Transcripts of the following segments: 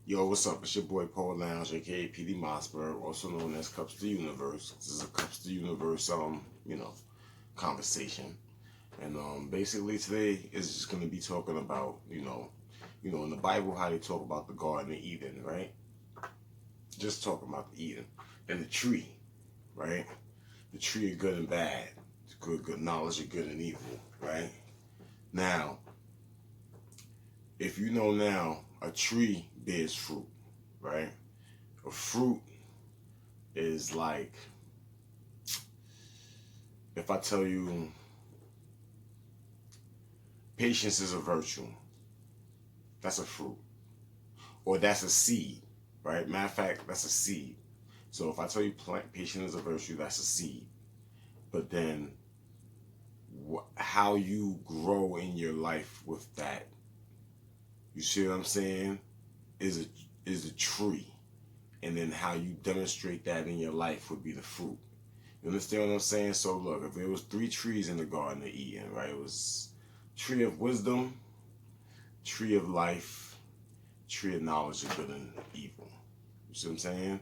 Yo, what's up? It's your boy Paul Lounge, aka Petey Mosberg, also known as Kupz the Universe. This is a Kupz the Universe, conversation. And basically today is just gonna be talking about, in the Bible how they talk about the Garden of Eden, right? Just talking about the Eden and the tree, right? The tree of good and bad, good knowledge of good and evil, right? Now, if you know now, a tree bears fruit, right? A fruit is like, if I tell you patience is a virtue, that's a fruit. Or that's a seed, right? Matter of fact, that's a seed. So if I tell you patience is a virtue, that's a seed. But then how you grow in your life with that, you see what I'm saying, is a tree. And then how you demonstrate that in your life would be the fruit. You understand what I'm saying? So look, if there was 3 trees in the Garden of Eden, right? It was tree of wisdom, tree of life, tree of knowledge of good and evil. You see what I'm saying?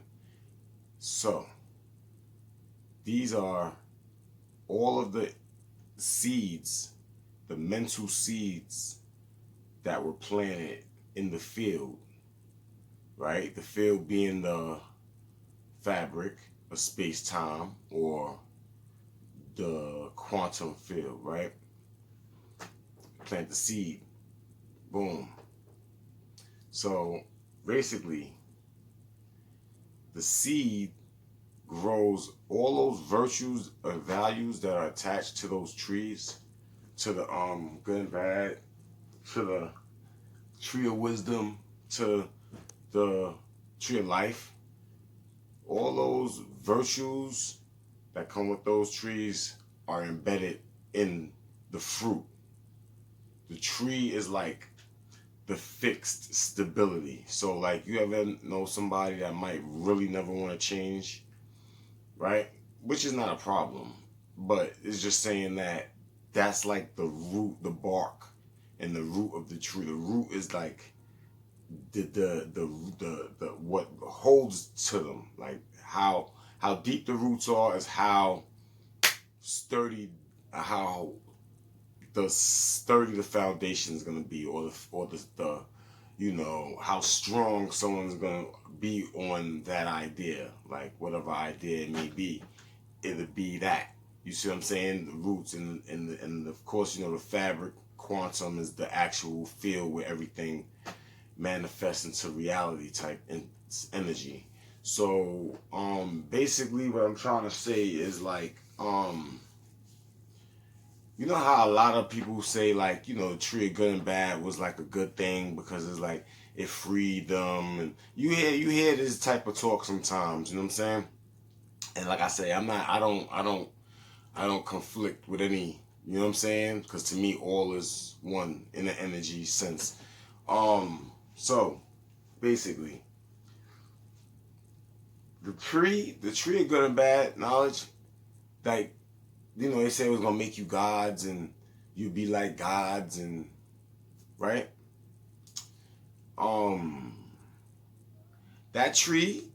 So these are all of the seeds, the mental seeds that were planted in the field, right? The field being the fabric of space-time or the quantum field, right? Plant the seed, boom. So basically, the seed grows all those virtues or values that are attached to those trees, to the good and bad, to the tree of wisdom, to the tree of life. All those virtues that come with those trees are embedded in the fruit. The tree is like the fixed stability. So like, you ever know somebody that might really never want to change, right? Which is not a problem, but it's just saying that that's like the root, the bark, and the root of the tree. The root is like the what holds to them. Like how deep the roots are is how sturdy the foundation is gonna be, or the how strong someone's gonna be on that idea. Like whatever idea it may be, it'll be that. You see what I'm saying? The roots and of course, the fabric, quantum is the actual field where everything manifests into reality type energy. So basically what I'm trying to say is like, you know how a lot of people say like, the tree of good and bad was like a good thing because it's like it freed them, and you hear this type of talk sometimes, you know what I'm saying? And like I say, I don't conflict with any, you know what I'm saying? Because to me, all is one in the energy sense. So basically, the tree of good and bad knowledge, like, they say it was gonna make you gods and you'd be like gods, and right? That tree,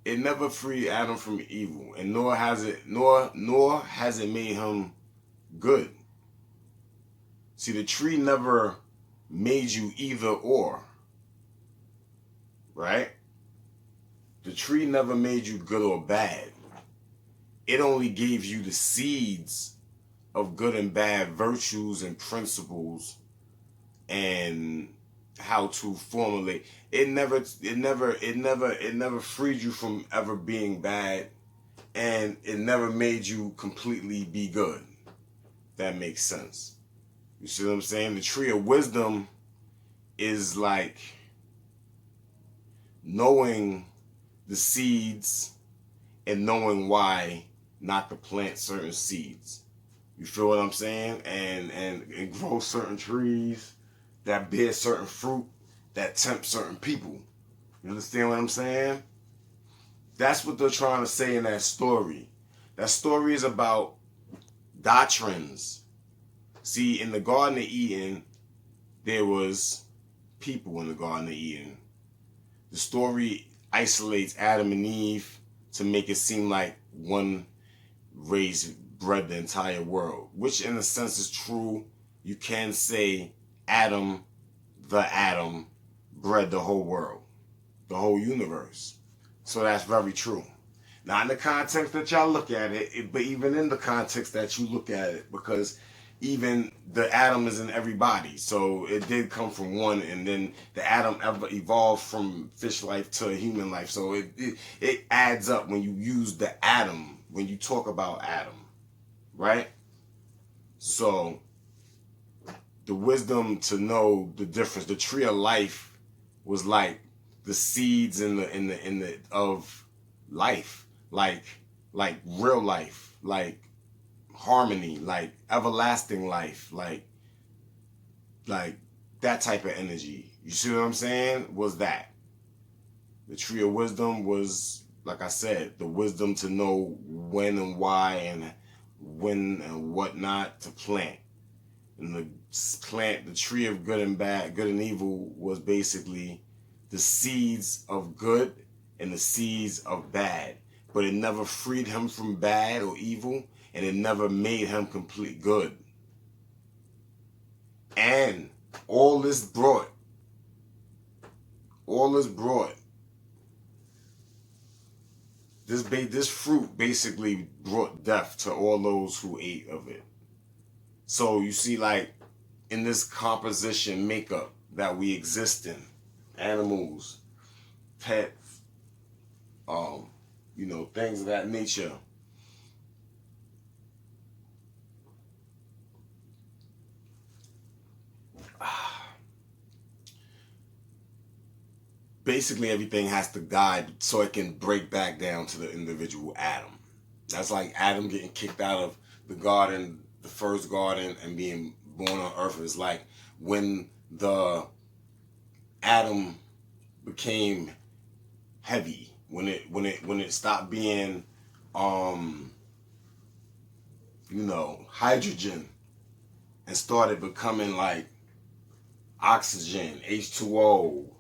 it never freed Adam from evil, and nor has it made him good. See, the tree never made you either or, right? The tree never made you good or bad. It only gave you the seeds of good and bad virtues and principles and how to formulate. It never freed you from ever being bad, and it never made you completely be good. That makes sense. You see what I'm saying? The tree of wisdom is like knowing the seeds and knowing why not to plant certain seeds. You feel what I'm saying? And grow certain trees that bear certain fruit that tempt certain people. You understand what I'm saying? That's what they're trying to say in that story. That story is about doctrines. See, in the Garden of Eden, there was people in the Garden of Eden. The story isolates Adam and Eve to make it seem like one race bred the entire world, which in a sense is true. You can say Adam, the atom, bred the whole world, the whole universe. So that's very true. Not in the context that y'all look at it, but even in the context that you look at it, because even the atom is in everybody. So it did come from one, and then the atom ever evolved from fish life to human life. So it adds up when you use the atom, when you talk about atom, right? So the wisdom to know the difference. The tree of life was like the seeds in the of life, like real life, like harmony, like everlasting life, like that type of energy. You see what I'm saying? Was that the tree of wisdom was, like I said, the wisdom to know when and why and when and what not to plant. And the tree of good and bad, good and evil, was basically the seeds of good and the seeds of bad. But it never freed him from bad or evil, and it never made him complete good. And all this brought, this fruit basically brought death to all those who ate of it. So you see, like, in this composition makeup that we exist in, animals, pets, things of that nature. Basically, everything has to die so it can break back down to the individual atom. That's like Adam getting kicked out of the garden, the first garden, and being born on Earth. It's like when the atom became heavy, when it stopped being hydrogen and started becoming like oxygen, H2O,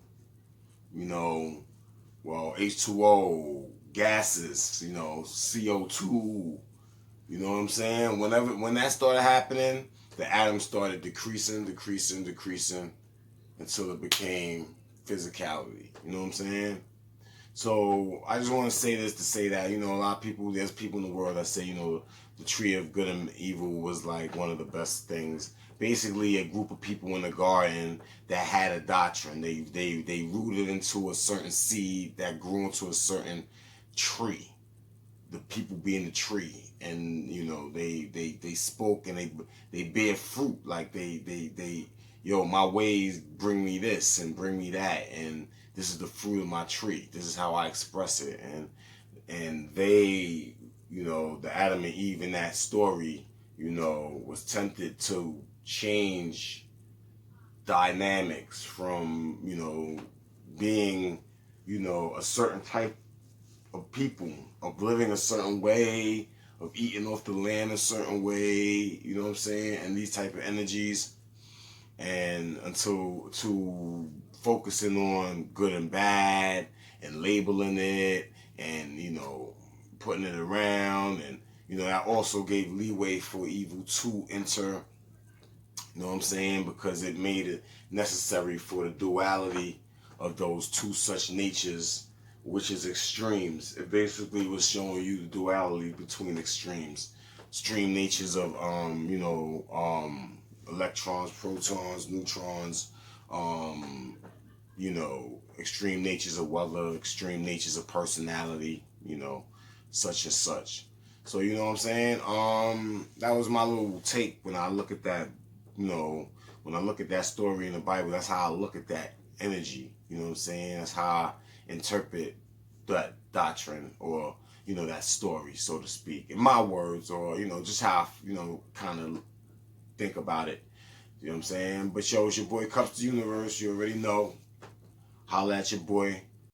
H2O, gases, CO2, you know what I'm saying? When that started happening, the atom started decreasing until it became physicality. You know what I'm saying? So I just want to say this to say that, a lot of people, there's people in the world that say, the tree of good and evil was like one of the best things. Basically, a group of people in the garden that had a doctrine. They rooted into a certain seed that grew into a certain tree. The people being the tree, and they spoke and they bear fruit. Like my ways bring me this and bring me that, and this is the fruit of my tree. This is how I express it, and they, the Adam and Eve in that story, was tempted to change dynamics from, being, a certain type of people, of living a certain way, of eating off the land a certain way, you know what I'm saying, and these type of energies, and until to focusing on good and bad and labeling it and putting it around, and that also gave leeway for evil to enter. You know what I'm saying? Because it made it necessary for the duality of those two such natures, which is extremes. It basically was showing you the duality between extremes. Extreme natures of electrons, protons, neutrons, extreme natures of weather, extreme natures of personality, such and such. So you know what I'm saying? That was my little take when I look at that, when I look at that story in the Bible. That's how I look at that energy. You know what I'm saying? That's how I interpret that doctrine, or that story, so to speak, in my words, or just how I, kind of think about it. You know what I'm saying? But yo, it's your boy Kupz the Universe. You already know. Holla at your boy.